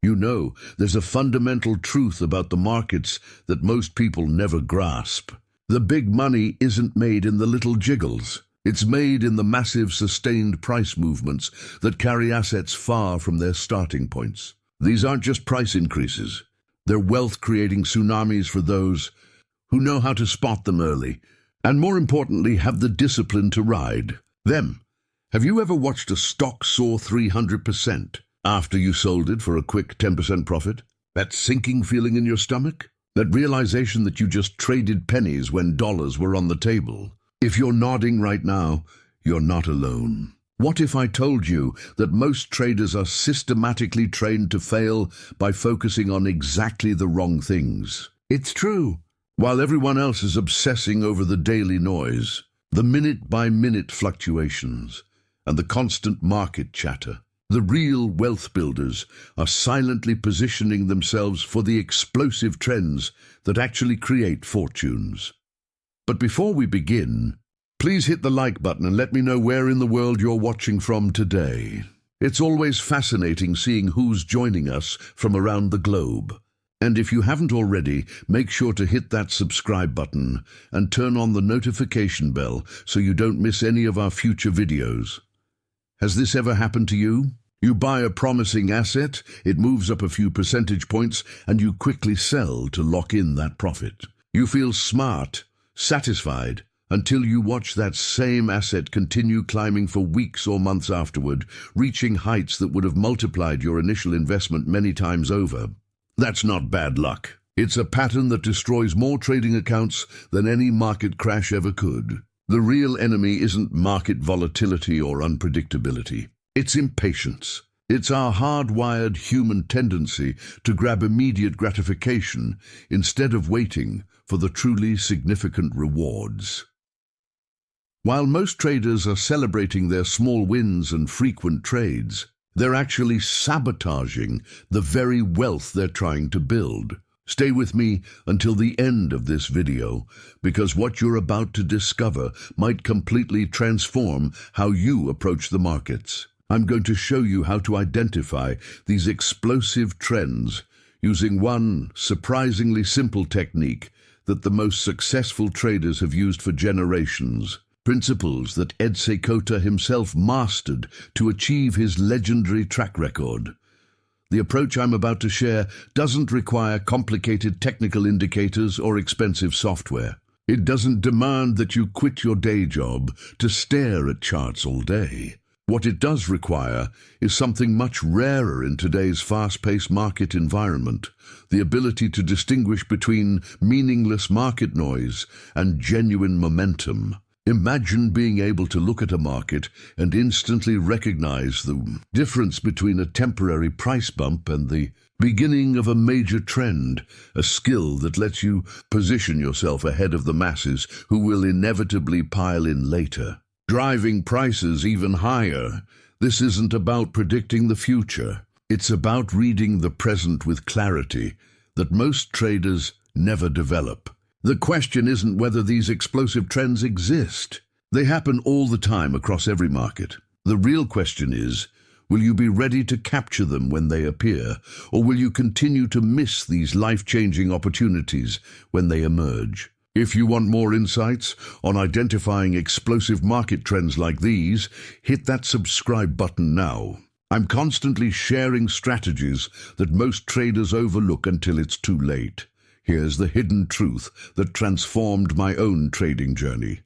You know, there's a fundamental truth about the markets that most people never grasp. The big money isn't made in the little jiggles. It's made in the massive sustained price movements that carry assets far from their starting points. These aren't just price increases. They're wealth-creating tsunamis for those who know how to spot them early, and more importantly, have the discipline to ride them. Have you ever watched a stock soar 300% after you sold it for a quick 10% profit? That sinking feeling in your stomach? That realization that you just traded pennies when dollars were on the table? If you're nodding right now, you're not alone. What if I told you that most traders are systematically trained to fail by focusing on exactly the wrong things? It's true. While everyone else is obsessing over the daily noise, the minute-by-minute fluctuations, and the constant market chatter, the real wealth builders are silently positioning themselves for the explosive trends that actually create fortunes. But before we begin, please hit the like button and let me know where in the world you're watching from today. It's always fascinating seeing who's joining us from around the globe. And if you haven't already, make sure to hit that subscribe button and turn on the notification bell so you don't miss any of our future videos. Has this ever happened to you? You buy a promising asset, it moves up a few percentage points, and you quickly sell to lock in that profit. You feel smart, satisfied, until you watch that same asset continue climbing for weeks or months afterward, reaching heights that would have multiplied your initial investment many times over. That's not bad luck. It's a pattern that destroys more trading accounts than any market crash ever could. The real enemy isn't market volatility or unpredictability. It's impatience. It's our hardwired human tendency to grab immediate gratification instead of waiting for the truly significant rewards. While most traders are celebrating their small wins and frequent trades, they're actually sabotaging the very wealth they're trying to build. Stay with me until the end of this video, because what you're about to discover might completely transform how you approach the markets. I'm going to show you how to identify these explosive trends using one surprisingly simple technique that the most successful traders have used for generations. Principles that Ed Seykota himself mastered to achieve his legendary track record. The approach I'm about to share doesn't require complicated technical indicators or expensive software. It doesn't demand that you quit your day job to stare at charts all day. What it does require is something much rarer in today's fast-paced market environment: the ability to distinguish between meaningless market noise and genuine momentum. Imagine being able to look at a market and instantly recognize the difference between a temporary price bump and the beginning of a major trend, a skill that lets you position yourself ahead of the masses who will inevitably pile in later, driving prices even higher. This isn't about predicting the future. It's about reading the present with clarity that most traders never develop. The question isn't whether these explosive trends exist. They happen all the time across every market. The real question is, will you be ready to capture them when they appear, or will you continue to miss these life-changing opportunities when they emerge? If you want more insights on identifying explosive market trends like these, hit that subscribe button now. I'm constantly sharing strategies that most traders overlook until it's too late. Here's the hidden truth that transformed my own trading journey.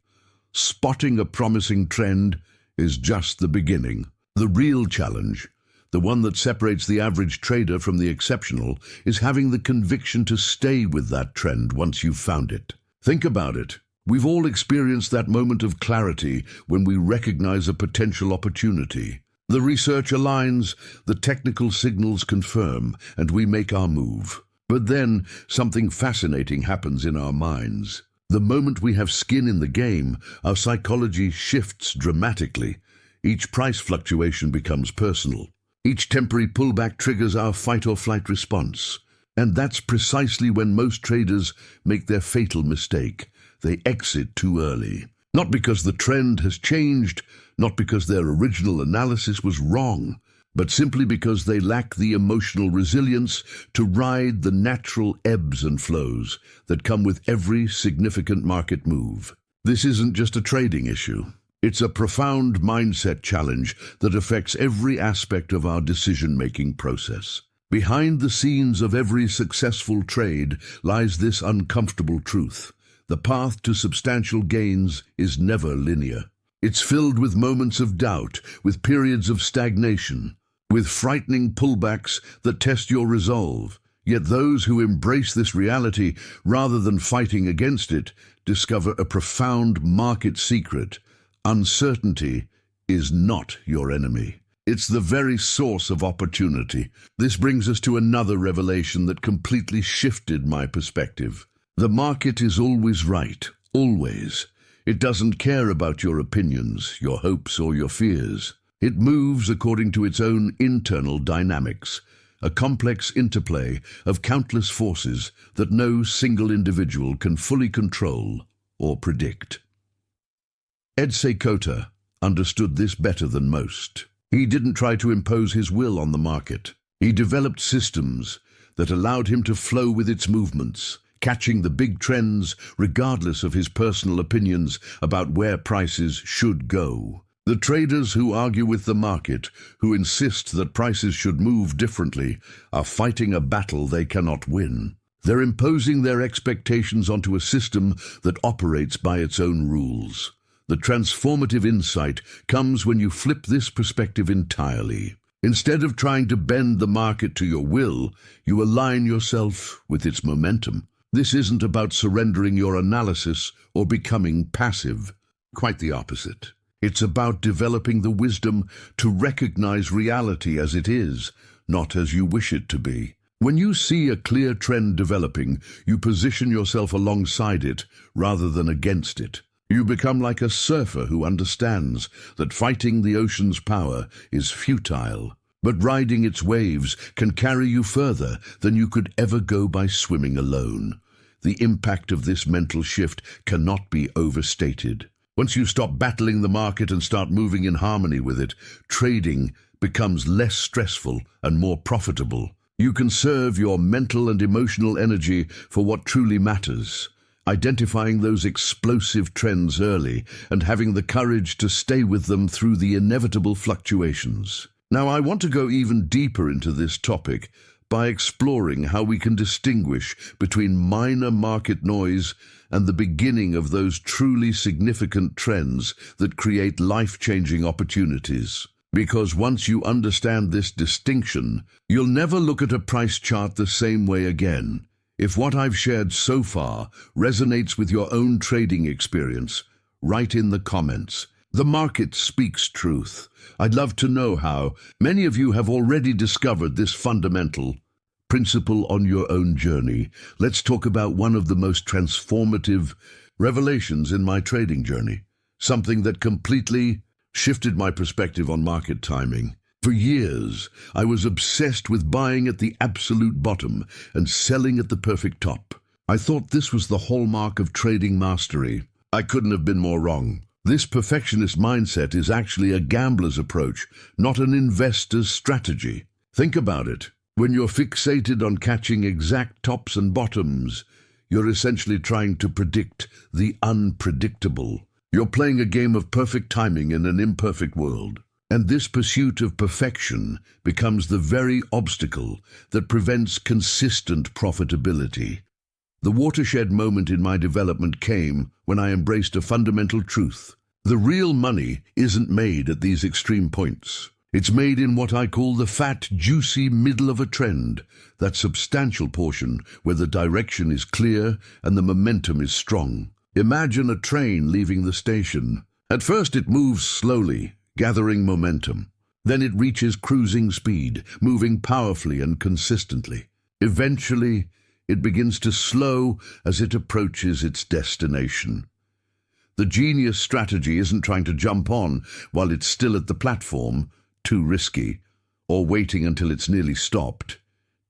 Spotting a promising trend is just the beginning. The real challenge, the one that separates the average trader from the exceptional, is having the conviction to stay with that trend once you've found it. Think about it. We've all experienced that moment of clarity when we recognize a potential opportunity. The research aligns, the technical signals confirm, and we make our move. But then, something fascinating happens in our minds. The moment we have skin in the game, our psychology shifts dramatically. Each price fluctuation becomes personal. Each temporary pullback triggers our fight-or-flight response. And that's precisely when most traders make their fatal mistake. They exit too early. Not because the trend has changed, not because their original analysis was wrong, but simply because they lack the emotional resilience to ride the natural ebbs and flows that come with every significant market move. This isn't just a trading issue. It's a profound mindset challenge that affects every aspect of our decision-making process. Behind the scenes of every successful trade lies this uncomfortable truth. The path to substantial gains is never linear. It's filled with moments of doubt, with periods of stagnation, with frightening pullbacks that test your resolve. Yet those who embrace this reality rather than fighting against it discover a profound market secret. Uncertainty is not your enemy. It's the very source of opportunity. This brings us to another revelation that completely shifted my perspective. The market is always right, always. It doesn't care about your opinions, your hopes, or your fears. It moves according to its own internal dynamics, a complex interplay of countless forces that no single individual can fully control or predict. Ed Seykota understood this better than most. He didn't try to impose his will on the market. He developed systems that allowed him to flow with its movements, catching the big trends regardless of his personal opinions about where prices should go. The traders who argue with the market, who insist that prices should move differently, are fighting a battle they cannot win. They're imposing their expectations onto a system that operates by its own rules. The transformative insight comes when you flip this perspective entirely. Instead of trying to bend the market to your will, you align yourself with its momentum. This isn't about surrendering your analysis or becoming passive. Quite the opposite. It's about developing the wisdom to recognize reality as it is, not as you wish it to be. When you see a clear trend developing, you position yourself alongside it rather than against it. You become like a surfer who understands that fighting the ocean's power is futile, but riding its waves can carry you further than you could ever go by swimming alone. The impact of this mental shift cannot be overstated. Once you stop battling the market and start moving in harmony with it, trading becomes less stressful and more profitable. You conserve your mental and emotional energy for what truly matters, identifying those explosive trends early and having the courage to stay with them through the inevitable fluctuations. Now, I want to go even deeper into this topic by exploring how we can distinguish between minor market noise and the beginning of those truly significant trends that create life-changing opportunities. Because once you understand this distinction, you'll never look at a price chart the same way again. If what I've shared so far resonates with your own trading experience, write in the comments. The market speaks truth. I'd love to know how many of you have already discovered this fundamental principle on your own journey. Let's talk about one of the most transformative revelations in my trading journey, something that completely shifted my perspective on market timing. For years, I was obsessed with buying at the absolute bottom and selling at the perfect top. I thought this was the hallmark of trading mastery. I couldn't have been more wrong. This perfectionist mindset is actually a gambler's approach, not an investor's strategy. Think about it. When you're fixated on catching exact tops and bottoms, you're essentially trying to predict the unpredictable. You're playing a game of perfect timing in an imperfect world. And this pursuit of perfection becomes the very obstacle that prevents consistent profitability. The watershed moment in my development came when I embraced a fundamental truth. The real money isn't made at these extreme points. It's made in what I call the fat, juicy middle of a trend, that substantial portion where the direction is clear and the momentum is strong. Imagine a train leaving the station. At first it moves slowly, gathering momentum. Then it reaches cruising speed, moving powerfully and consistently. Eventually, it begins to slow as it approaches its destination. The genius strategy isn't trying to jump on while it's still at the platform, too risky, or waiting until it's nearly stopped,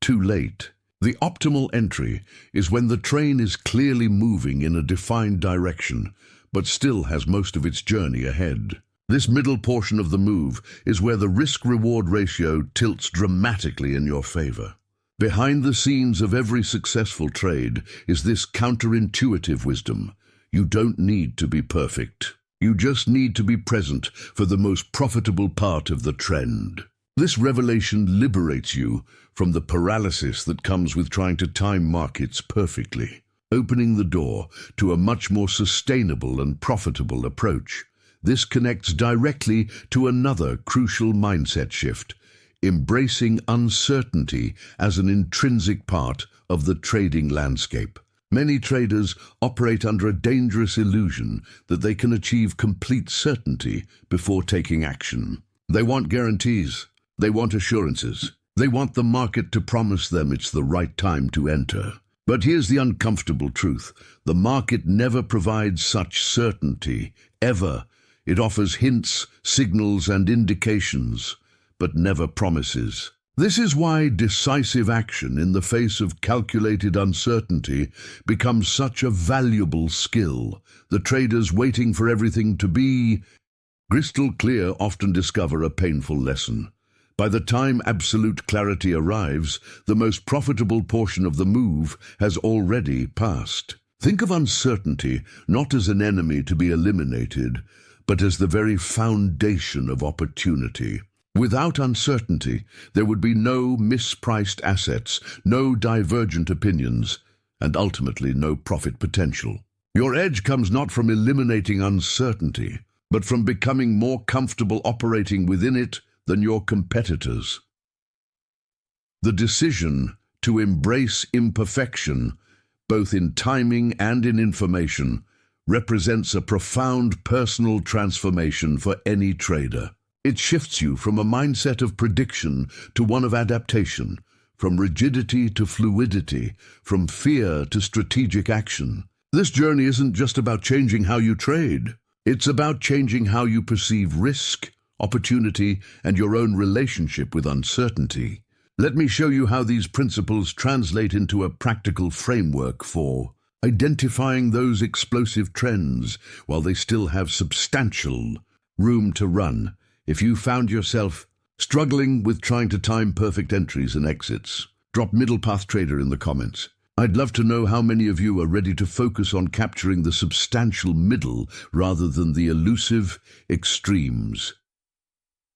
too late. The optimal entry is when the train is clearly moving in a defined direction, but still has most of its journey ahead. This middle portion of the move is where the risk-reward ratio tilts dramatically in your favor. Behind the scenes of every successful trade is this counterintuitive wisdom. You don't need to be perfect. You just need to be present for the most profitable part of the trend. This revelation liberates you from the paralysis that comes with trying to time markets perfectly, opening the door to a much more sustainable and profitable approach. This connects directly to another crucial mindset shift: embracing uncertainty as an intrinsic part of the trading landscape. Many traders operate under a dangerous illusion that they can achieve complete certainty before taking action. They want guarantees. They want assurances. They want the market to promise them it's the right time to enter. But here's the uncomfortable truth. The market never provides such certainty, ever. It offers hints, signals, and indications, but never promises. This is why decisive action in the face of calculated uncertainty becomes such a valuable skill. The traders waiting for everything to be crystal clear often discover a painful lesson. By the time absolute clarity arrives, the most profitable portion of the move has already passed. Think of uncertainty not as an enemy to be eliminated, but as the very foundation of opportunity. Without uncertainty, there would be no mispriced assets, no divergent opinions, and ultimately no profit potential. Your edge comes not from eliminating uncertainty, but from becoming more comfortable operating within it than your competitors. The decision to embrace imperfection, both in timing and in information, represents a profound personal transformation for any trader. It shifts you from a mindset of prediction to one of adaptation, from rigidity to fluidity, from fear to strategic action. This journey isn't just about changing how you trade. It's about changing how you perceive risk, opportunity, and your own relationship with uncertainty. Let me show you how these principles translate into a practical framework for identifying those explosive trends while they still have substantial room to run. If you found yourself struggling with trying to time perfect entries and exits, drop Middle Path Trader in the comments. I'd love to know how many of you are ready to focus on capturing the substantial middle rather than the elusive extremes.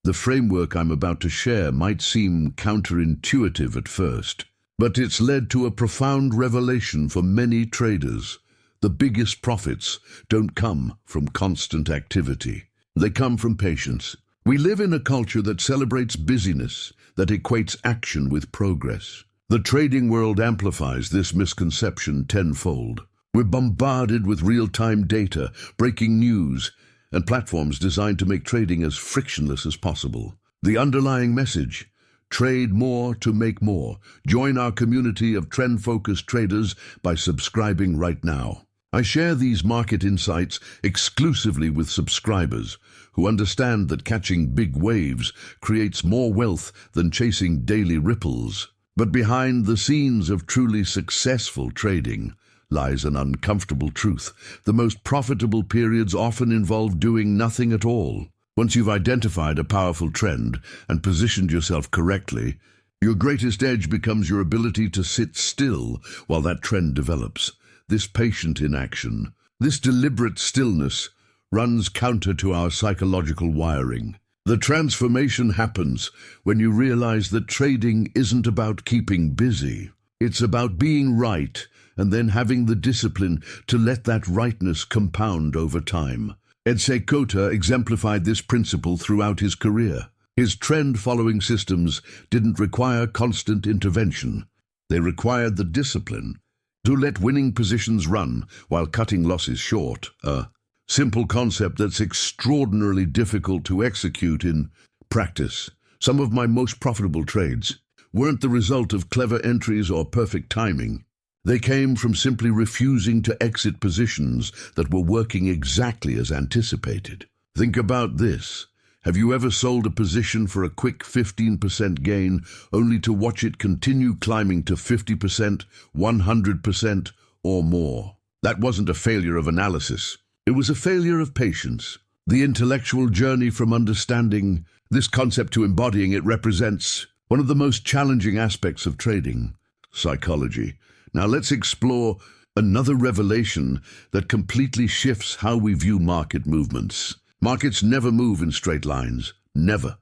The framework I'm about to share might seem counterintuitive at first, but it's led to a profound revelation for many traders. The biggest profits don't come from constant activity. They come from patience. We live in a culture that celebrates busyness, that equates action with progress. The trading world amplifies this misconception tenfold. We're bombarded with real-time data, breaking news, and platforms designed to make trading as frictionless as possible. The underlying message: trade more to make more. Join our community of trend-focused traders by subscribing right now. I share these market insights exclusively with subscribers who understand that catching big waves creates more wealth than chasing daily ripples. But behind the scenes of truly successful trading lies an uncomfortable truth. The most profitable periods often involve doing nothing at all. Once you've identified a powerful trend and positioned yourself correctly, your greatest edge becomes your ability to sit still while that trend develops. This patient inaction, this deliberate stillness, runs counter to our psychological wiring. The transformation happens when you realize that trading isn't about keeping busy. It's about being right and then having the discipline to let that rightness compound over time. Ed Seykota exemplified this principle throughout his career. His trend-following systems didn't require constant intervention. They required the discipline to let winning positions run while cutting losses short. A simple concept that's extraordinarily difficult to execute in practice. Some of my most profitable trades weren't the result of clever entries or perfect timing. They came from simply refusing to exit positions that were working exactly as anticipated. Think about this. Have you ever sold a position for a quick 15% gain only to watch it continue climbing to 50%, 100%, or more? That wasn't a failure of analysis. It was a failure of patience. The intellectual journey from understanding this concept to embodying it represents one of the most challenging aspects of trading, psychology. Now let's explore another revelation that completely shifts how we view market movements. Markets never move in straight lines. Never.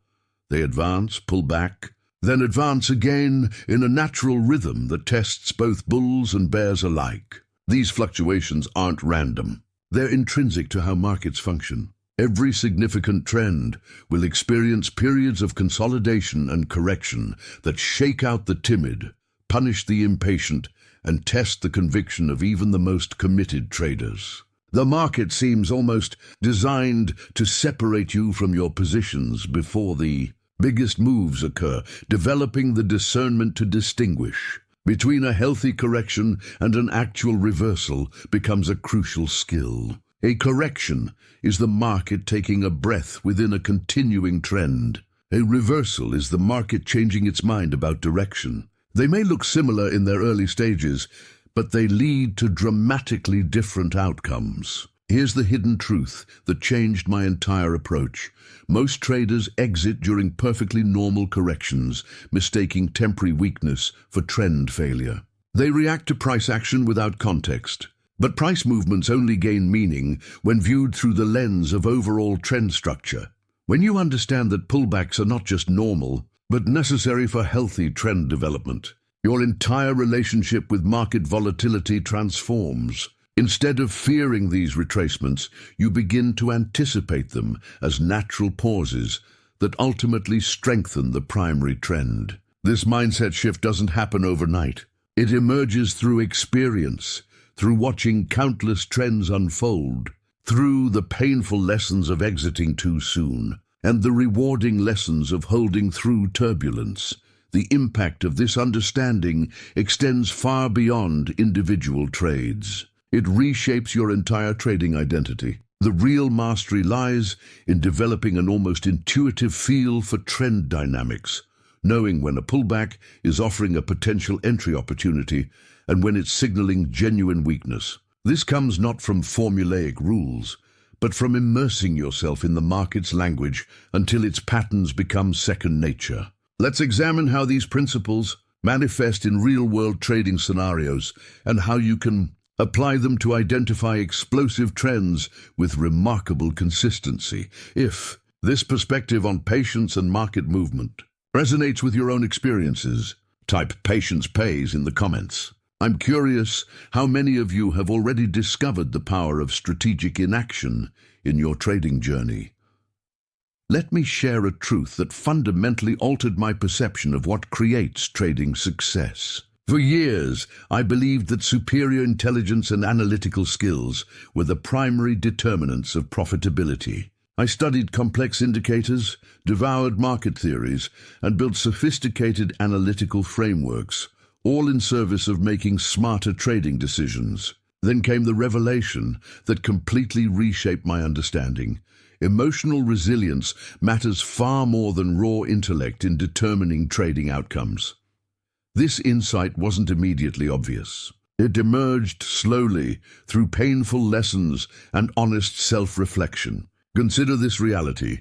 They advance, pull back, then advance again in a natural rhythm that tests both bulls and bears alike. These fluctuations aren't random. They're intrinsic to how markets function. Every significant trend will experience periods of consolidation and correction that shake out the timid, punish the impatient, and test the conviction of even the most committed traders. The market seems almost designed to separate you from your positions before the biggest moves occur, developing the discernment to distinguish between a healthy correction and an actual reversal becomes a crucial skill. A correction is the market taking a breath within a continuing trend. A reversal is the market changing its mind about direction. They may look similar in their early stages, but they lead to dramatically different outcomes. Here's the hidden truth that changed my entire approach. Most traders exit during perfectly normal corrections, mistaking temporary weakness for trend failure. They react to price action without context. But price movements only gain meaning when viewed through the lens of overall trend structure. When you understand that pullbacks are not just normal, but necessary for healthy trend development, your entire relationship with market volatility transforms. Instead of fearing these retracements, you begin to anticipate them as natural pauses that ultimately strengthen the primary trend. This mindset shift doesn't happen overnight. It emerges through experience, through watching countless trends unfold, through the painful lessons of exiting too soon, and the rewarding lessons of holding through turbulence. The impact of this understanding extends far beyond individual trades. It reshapes your entire trading identity. The real mastery lies in developing an almost intuitive feel for trend dynamics, knowing when a pullback is offering a potential entry opportunity and when it's signaling genuine weakness. This comes not from formulaic rules, but from immersing yourself in the market's language until its patterns become second nature. Let's examine how these principles manifest in real-world trading scenarios and how you can apply them to identify explosive trends with remarkable consistency. If this perspective on patience and market movement resonates with your own experiences, type "patience pays" in the comments. I'm curious how many of you have already discovered the power of strategic inaction in your trading journey. Let me share a truth that fundamentally altered my perception of what creates trading success. For years, I believed that superior intelligence and analytical skills were the primary determinants of profitability. I studied complex indicators, devoured market theories, and built sophisticated analytical frameworks, all in service of making smarter trading decisions. Then came the revelation that completely reshaped my understanding. Emotional resilience matters far more than raw intellect in determining trading outcomes. This insight wasn't immediately obvious. It emerged slowly through painful lessons and honest self-reflection. Consider this reality.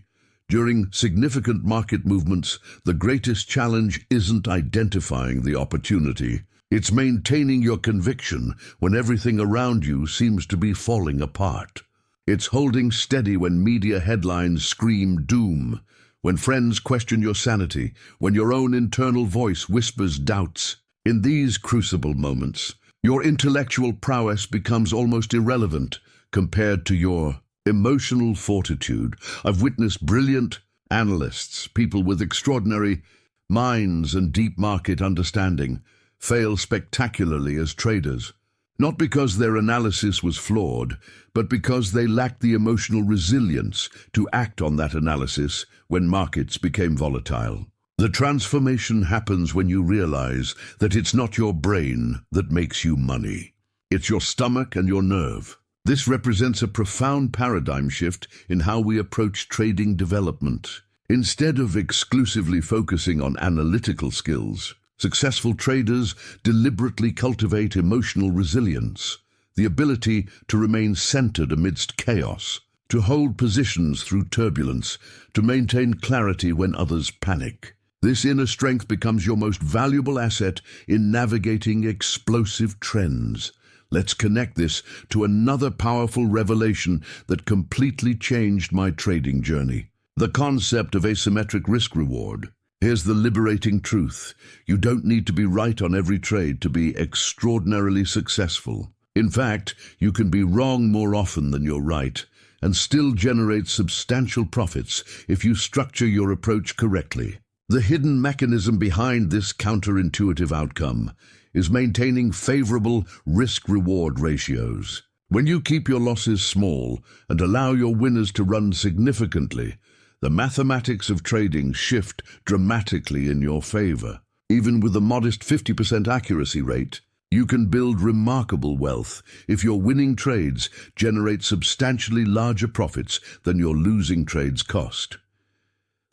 During significant market movements, the greatest challenge isn't identifying the opportunity. It's maintaining your conviction when everything around you seems to be falling apart. It's holding steady when media headlines scream doom, when friends question your sanity, when your own internal voice whispers doubts. In these crucible moments, your intellectual prowess becomes almost irrelevant compared to your emotional fortitude. I've witnessed brilliant analysts, people with extraordinary minds and deep market understanding, fail spectacularly as traders, not because their analysis was flawed, but because they lacked the emotional resilience to act on that analysis when markets became volatile. The transformation happens when you realize that it's not your brain that makes you money. It's your stomach and your nerve. This represents a profound paradigm shift in how we approach trading development. Instead of exclusively focusing on analytical skills, successful traders deliberately cultivate emotional resilience, the ability to remain centered amidst chaos, to hold positions through turbulence, to maintain clarity when others panic. This inner strength becomes your most valuable asset in navigating explosive trends. Let's connect this to another powerful revelation that completely changed my trading journey: the concept of asymmetric risk-reward. Here's the liberating truth: you don't need to be right on every trade to be extraordinarily successful. In fact, you can be wrong more often than you're right, and still generate substantial profits if you structure your approach correctly. The hidden mechanism behind this counterintuitive outcome is maintaining favorable risk-reward ratios. When you keep your losses small and allow your winners to run significantly, the mathematics of trading shift dramatically in your favor. Even with a modest 50% accuracy rate, you can build remarkable wealth if your winning trades generate substantially larger profits than your losing trades cost.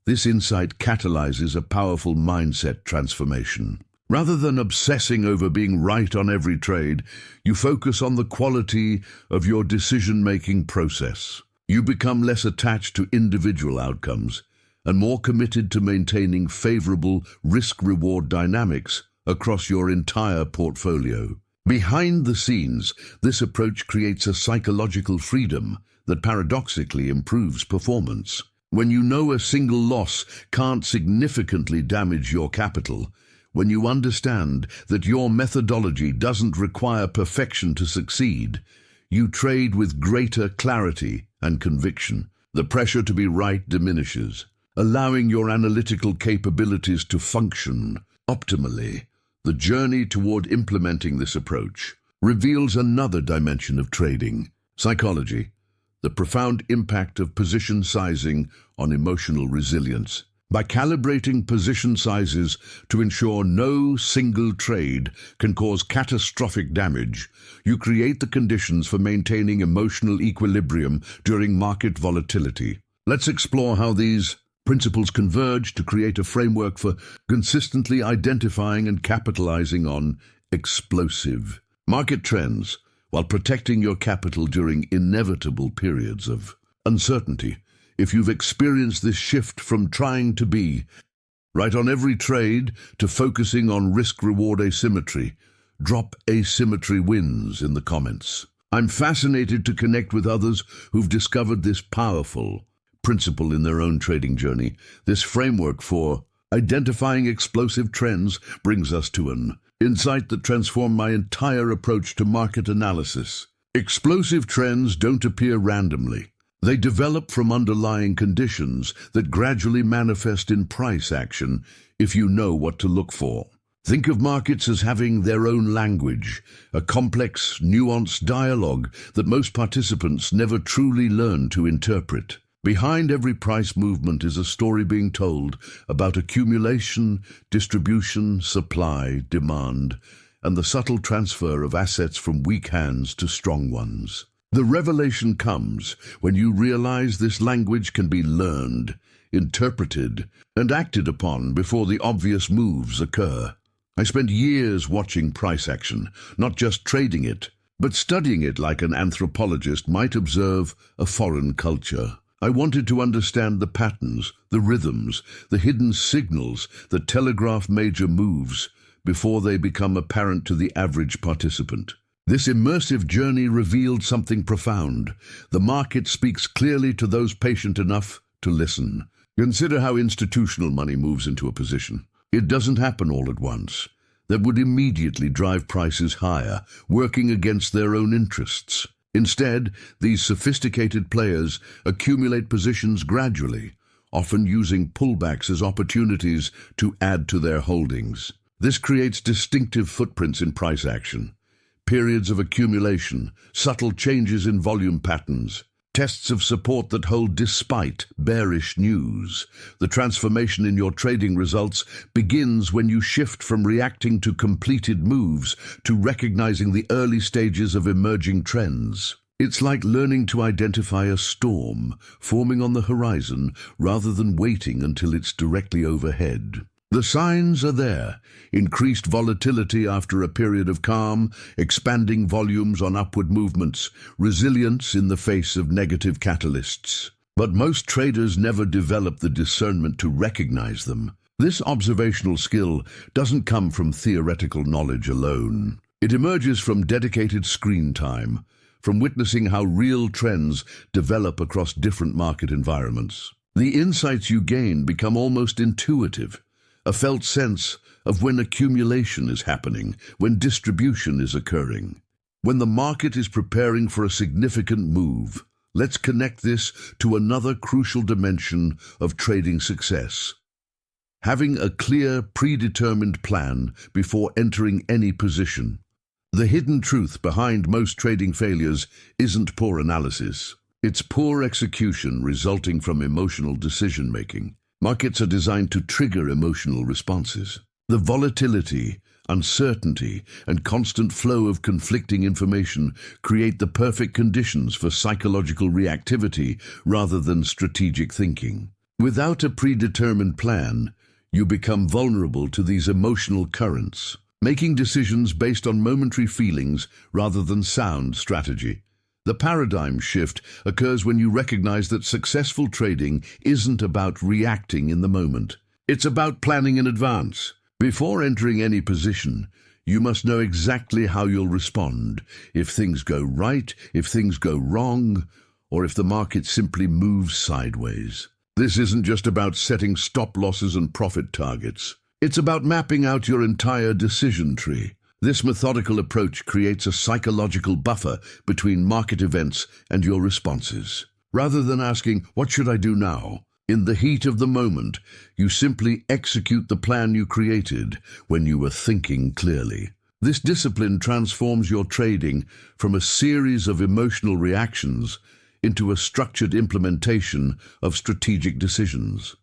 This insight catalyzes a powerful mindset transformation. Rather than obsessing over being right on every trade, you focus on the quality of your decision-making process. You become less attached to individual outcomes and more committed to maintaining favorable risk-reward dynamics across your entire portfolio. Behind the scenes, this approach creates a psychological freedom that paradoxically improves performance. When you know a single loss can't significantly damage your capital, when you understand that your methodology doesn't require perfection to succeed, you trade with greater clarity and conviction. The pressure to be right diminishes, allowing your analytical capabilities to function optimally. The journey toward implementing this approach reveals another dimension of trading: psychology, the profound impact of position sizing on emotional resilience. By calibrating position sizes to ensure no single trade can cause catastrophic damage, you create the conditions for maintaining emotional equilibrium during market volatility. Let's explore how these principles converge to create a framework for consistently identifying and capitalizing on explosive market trends while protecting your capital during inevitable periods of uncertainty. If you've experienced this shift from trying to be right on every trade to focusing on risk-reward asymmetry, drop "asymmetry wins" in the comments. I'm fascinated to connect with others who've discovered this powerful principle in their own trading journey. This framework for identifying explosive trends brings us to an insight that transformed my entire approach to market analysis. Explosive trends don't appear randomly. They develop from underlying conditions that gradually manifest in price action if you know what to look for. Think of markets as having their own language, a complex, nuanced dialogue that most participants never truly learn to interpret. Behind every price movement is a story being told about accumulation, distribution, supply, demand, and the subtle transfer of assets from weak hands to strong ones. The revelation comes when you realize this language can be learned, interpreted, and acted upon before the obvious moves occur. I spent years watching price action, not just trading it, but studying it like an anthropologist might observe a foreign culture. I wanted to understand the patterns, the rhythms, the hidden signals that telegraph major moves before they become apparent to the average participant. This immersive journey revealed something profound. The market speaks clearly to those patient enough to listen. Consider how institutional money moves into a position. It doesn't happen all at once. That would immediately drive prices higher, working against their own interests. Instead, these sophisticated players accumulate positions gradually, often using pullbacks as opportunities to add to their holdings. This creates distinctive footprints in price action. Periods of accumulation, subtle changes in volume patterns, tests of support that hold despite bearish news. The transformation in your trading results begins when you shift from reacting to completed moves to recognizing the early stages of emerging trends. It's like learning to identify a storm forming on the horizon rather than waiting until it's directly overhead. The signs are there: increased volatility after a period of calm, expanding volumes on upward movements, resilience in the face of negative catalysts. But most traders never develop the discernment to recognize them. This observational skill doesn't come from theoretical knowledge alone. It emerges from dedicated screen time, from witnessing how real trends develop across different market environments. The insights you gain become almost intuitive, a felt sense of when accumulation is happening, when distribution is occurring, when the market is preparing for a significant move. Let's connect this to another crucial dimension of trading success: having a clear, predetermined plan before entering any position. The hidden truth behind most trading failures isn't poor analysis. It's poor execution resulting from emotional decision-making. Markets are designed to trigger emotional responses. The volatility, uncertainty, and constant flow of conflicting information create the perfect conditions for psychological reactivity rather than strategic thinking. Without a predetermined plan, you become vulnerable to these emotional currents, making decisions based on momentary feelings rather than sound strategy. The paradigm shift occurs when you recognize that successful trading isn't about reacting in the moment. It's about planning in advance. Before entering any position, you must know exactly how you'll respond: if things go right, if things go wrong, or if the market simply moves sideways. This isn't just about setting stop losses and profit targets. It's about mapping out your entire decision tree. This methodical approach creates a psychological buffer between market events and your responses. Rather than asking, "What should I do now?" in the heat of the moment, you simply execute the plan you created when you were thinking clearly. This discipline transforms your trading from a series of emotional reactions into a structured implementation of strategic decisions.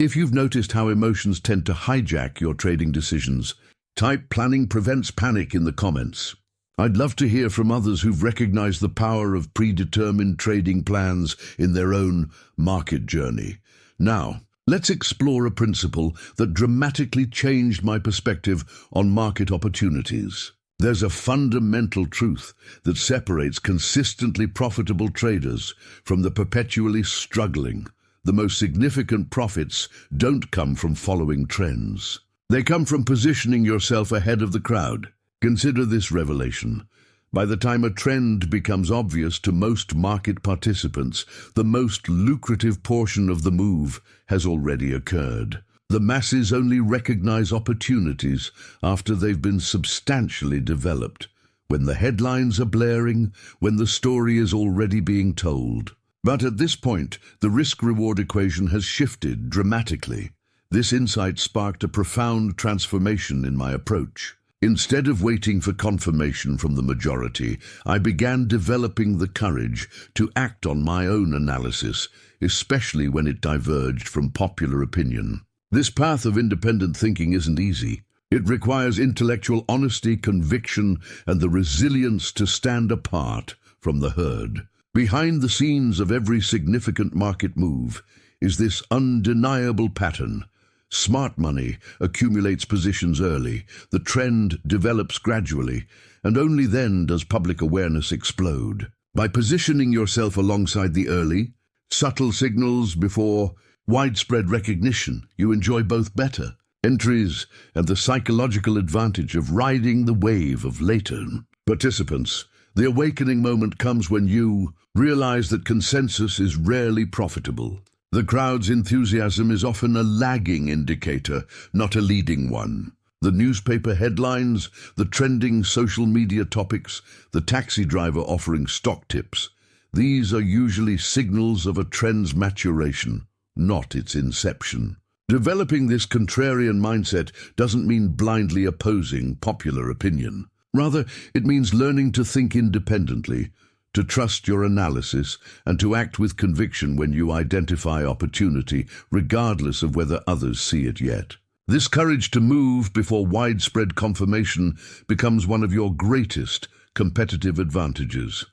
If you've noticed how emotions tend to hijack your trading decisions, type "planning prevents panic" in the comments. I'd love to hear from others who've recognized the power of predetermined trading plans in their own market journey. Now, let's explore a principle that dramatically changed my perspective on market opportunities. There's a fundamental truth that separates consistently profitable traders from the perpetually struggling. The most significant profits don't come from following trends. They come from positioning yourself ahead of the crowd. Consider this revelation. By the time a trend becomes obvious to most market participants, the most lucrative portion of the move has already occurred. The masses only recognize opportunities after they've been substantially developed, when the headlines are blaring, when the story is already being told. But at this point, the risk-reward equation has shifted dramatically. This insight sparked a profound transformation in my approach. Instead of waiting for confirmation from the majority, I began developing the courage to act on my own analysis, especially when it diverged from popular opinion. This path of independent thinking isn't easy. It requires intellectual honesty, conviction, and the resilience to stand apart from the herd. Behind the scenes of every significant market move is this undeniable pattern. Smart money accumulates positions early, the trend develops gradually, and only then does public awareness explode. By positioning yourself alongside the early, subtle signals before widespread recognition, you enjoy both better entries and the psychological advantage of riding the wave of later participants. The awakening moment comes when you realize that consensus is rarely profitable. The crowd's enthusiasm is often a lagging indicator, not a leading one. The newspaper headlines, the trending social media topics, the taxi driver offering stock tips, these are usually signals of a trend's maturation, not its inception. Developing this contrarian mindset doesn't mean blindly opposing popular opinion. Rather, it means learning to think independently, to trust your analysis, and to act with conviction when you identify opportunity, regardless of whether others see it yet. This courage to move before widespread confirmation becomes one of your greatest competitive advantages.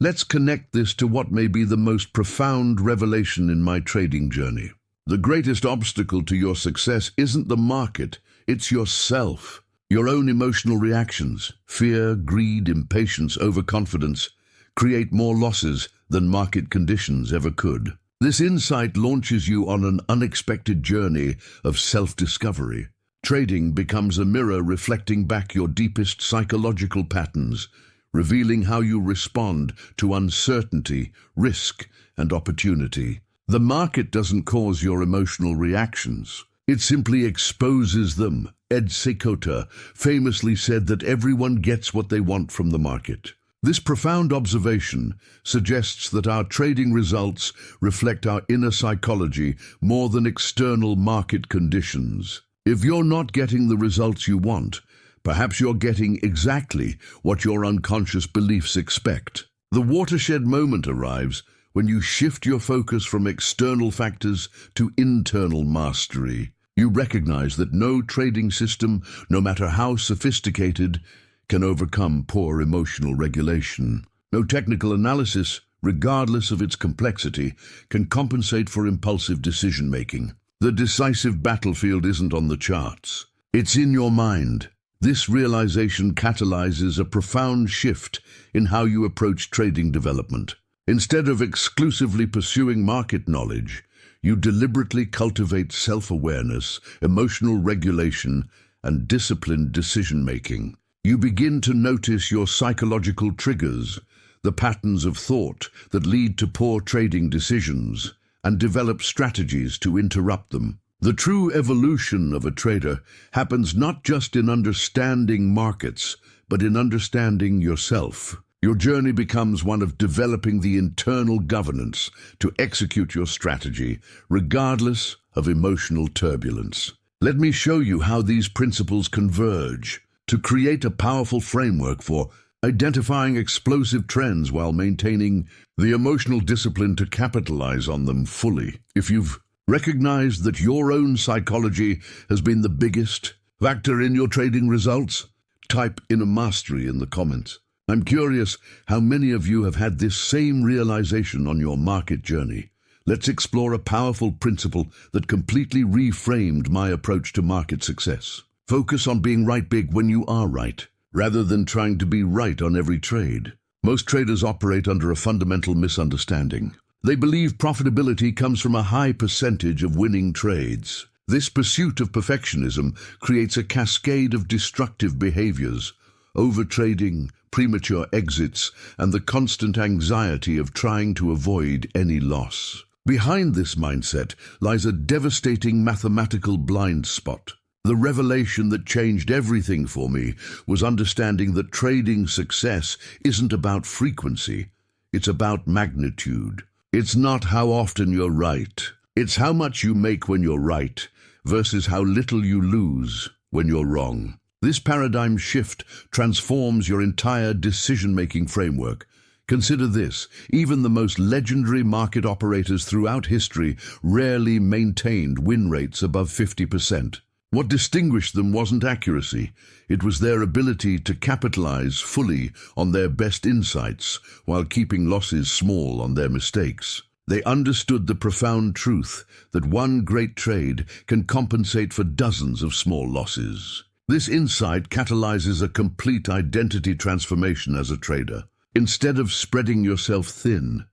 Let's connect this to what may be the most profound revelation in my trading journey. The greatest obstacle to your success isn't the market, it's yourself. Your own emotional reactions, fear, greed, impatience, overconfidence, create more losses than market conditions ever could. This insight launches you on an unexpected journey of self-discovery. Trading becomes a mirror reflecting back your deepest psychological patterns, revealing how you respond to uncertainty, risk, and opportunity. The market doesn't cause your emotional reactions. It simply exposes them. Ed Seykota famously said that everyone gets what they want from the market. This profound observation suggests that our trading results reflect our inner psychology more than external market conditions. If you're not getting the results you want, perhaps you're getting exactly what your unconscious beliefs expect. The watershed moment arrives when you shift your focus from external factors to internal mastery. You recognize that no trading system, no matter how sophisticated, can overcome poor emotional regulation. No technical analysis, regardless of its complexity, can compensate for impulsive decision-making. The decisive battlefield isn't on the charts. It's in your mind. This realization catalyzes a profound shift in how you approach trading development. Instead of exclusively pursuing market knowledge, you deliberately cultivate self-awareness, emotional regulation, and disciplined decision-making. You begin to notice your psychological triggers, the patterns of thought that lead to poor trading decisions, and develop strategies to interrupt them. The true evolution of a trader happens not just in understanding markets, but in understanding yourself. Your journey becomes one of developing the internal governance to execute your strategy, regardless of emotional turbulence. Let me show you how these principles converge to create a powerful framework for identifying explosive trends while maintaining the emotional discipline to capitalize on them fully. If you've recognized that your own psychology has been the biggest factor in your trading results, type inner mastery in the comments. I'm curious how many of you have had this same realization on your market journey. Let's explore a powerful principle that completely reframed my approach to market success. Focus on being right big when you are right, rather than trying to be right on every trade. Most traders operate under a fundamental misunderstanding. They believe profitability comes from a high percentage of winning trades. This pursuit of perfectionism creates a cascade of destructive behaviors, overtrading, premature exits, and the constant anxiety of trying to avoid any loss. Behind this mindset lies a devastating mathematical blind spot. The revelation that changed everything for me was understanding that trading success isn't about frequency, it's about magnitude. It's not how often you're right, it's how much you make when you're right versus how little you lose when you're wrong. This paradigm shift transforms your entire decision-making framework. Consider this: even the most legendary market operators throughout history rarely maintained win rates above 50%. What distinguished them wasn't accuracy, it was their ability to capitalize fully on their best insights while keeping losses small on their mistakes. They understood the profound truth that one great trade can compensate for dozens of small losses. This insight catalyzes a complete identity transformation as a trader. Instead of spreading yourself thin,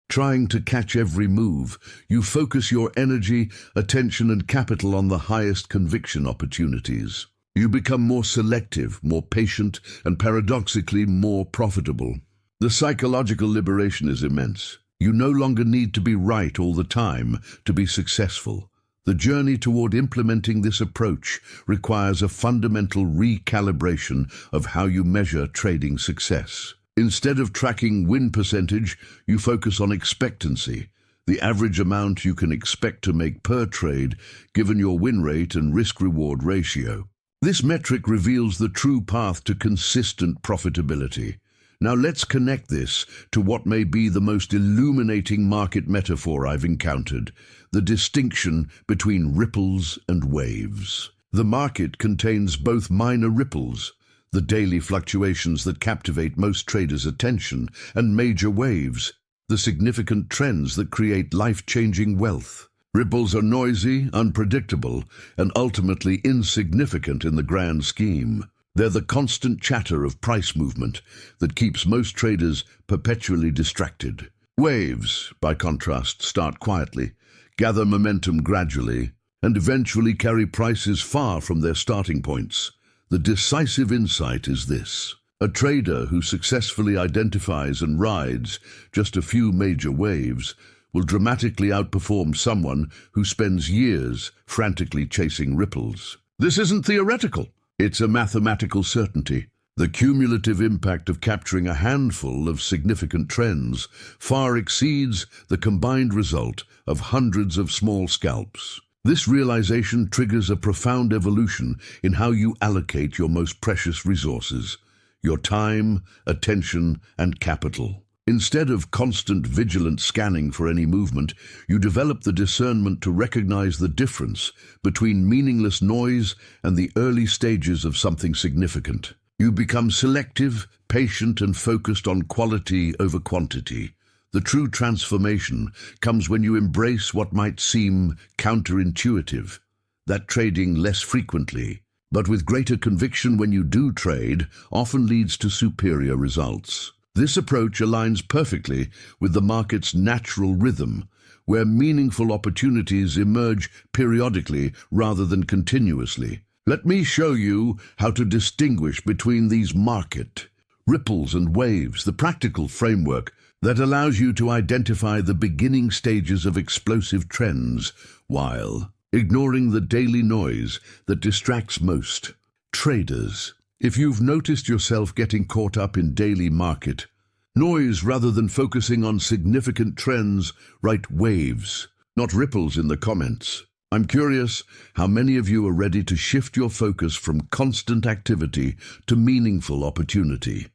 trying to catch every move, you focus your energy, attention, and capital on the highest conviction opportunities. You become more selective, more patient, and paradoxically more profitable. The psychological liberation is immense. You no longer need to be right all the time to be successful. The journey toward implementing this approach requires a fundamental recalibration of how you measure trading success. Instead of tracking win percentage, you focus on expectancy, the average amount you can expect to make per trade given your win rate and risk-reward ratio. This metric reveals the true path to consistent profitability. Now let's connect this to what may be the most illuminating market metaphor I've encountered: the distinction between ripples and waves. The market contains both minor ripples, the daily fluctuations that captivate most traders' attention, and major waves, the significant trends that create life-changing wealth. Ripples are noisy, unpredictable, and ultimately insignificant in the grand scheme. They're the constant chatter of price movement that keeps most traders perpetually distracted. Waves, by contrast, start quietly, gather momentum gradually, and eventually carry prices far from their starting points. The decisive insight is this: a trader who successfully identifies and rides just a few major waves will dramatically outperform someone who spends years frantically chasing ripples. This isn't theoretical. It's a mathematical certainty. The cumulative impact of capturing a handful of significant trends far exceeds the combined result of hundreds of small scalps. This realization triggers a profound evolution in how you allocate your most precious resources: your time, attention, and capital. Instead of constant vigilant scanning for any movement, you develop the discernment to recognize the difference between meaningless noise and the early stages of something significant. You become selective, patient, and focused on quality over quantity. The true transformation comes when you embrace what might seem counterintuitive, that trading less frequently, but with greater conviction when you do trade, often leads to superior results. This approach aligns perfectly with the market's natural rhythm, where meaningful opportunities emerge periodically rather than continuously. Let me show you how to distinguish between these market ripples and waves, the practical framework that allows you to identify the beginning stages of explosive trends while ignoring the daily noise that distracts most traders. If you've noticed yourself getting caught up in daily market noise rather than focusing on significant trends, write waves, not ripples, in the comments. I'm curious how many of you are ready to shift your focus from constant activity to meaningful opportunity.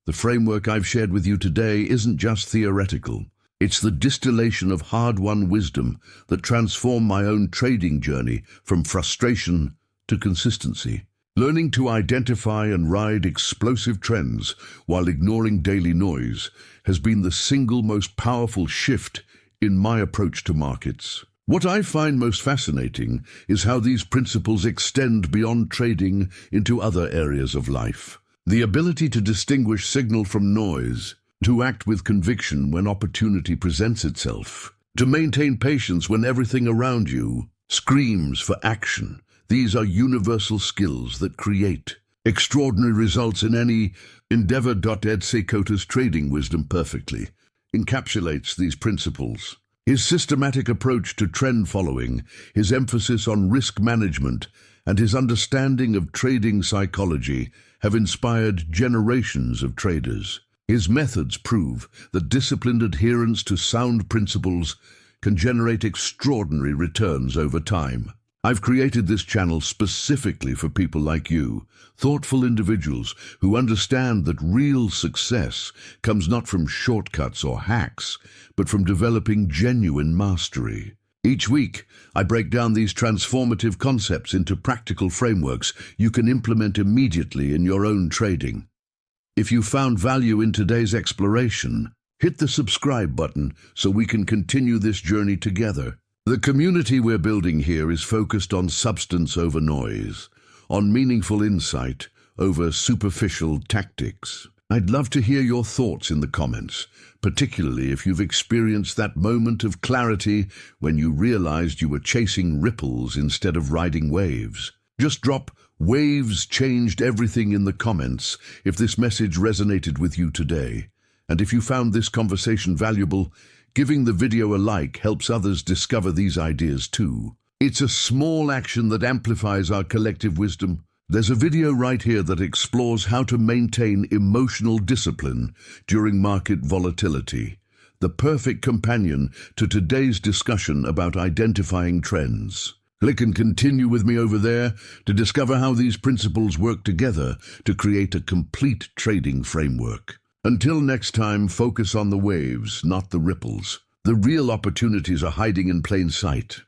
The framework I've shared with you today isn't just theoretical. It's the distillation of hard-won wisdom that transformed my own trading journey from frustration to consistency. Learning to identify and ride explosive trends while ignoring daily noise has been the single most powerful shift in my approach to markets. What I find most fascinating is how these principles extend beyond trading into other areas of life. The ability to distinguish signal from noise, to act with conviction when opportunity presents itself, to maintain patience when everything around you screams for action. These are universal skills that create extraordinary results in any endeavor. Ed Seykota's trading wisdom perfectly encapsulates these principles. His systematic approach to trend following, his emphasis on risk management, and his understanding of trading psychology have inspired generations of traders. His methods prove that disciplined adherence to sound principles can generate extraordinary returns over time. I've created this channel specifically for people like you, thoughtful individuals who understand that real success comes not from shortcuts or hacks, but from developing genuine mastery. Each week, I break down these transformative concepts into practical frameworks you can implement immediately in your own trading. If you found value in today's exploration, hit the subscribe button so we can continue this journey together. The community we're building here is focused on substance over noise, on meaningful insight over superficial tactics. I'd love to hear your thoughts in the comments, particularly if you've experienced that moment of clarity when you realized you were chasing ripples instead of riding waves. Just drop "Waves changed everything" in the comments if this message resonated with you today. And if you found this conversation valuable, giving the video a like helps others discover these ideas too. It's a small action that amplifies our collective wisdom. There's a video right here that explores how to maintain emotional discipline during market volatility, the perfect companion to today's discussion about identifying trends. Click and continue with me over there to discover how these principles work together to create a complete trading framework. Until next time, focus on the waves, not the ripples. The real opportunities are hiding in plain sight.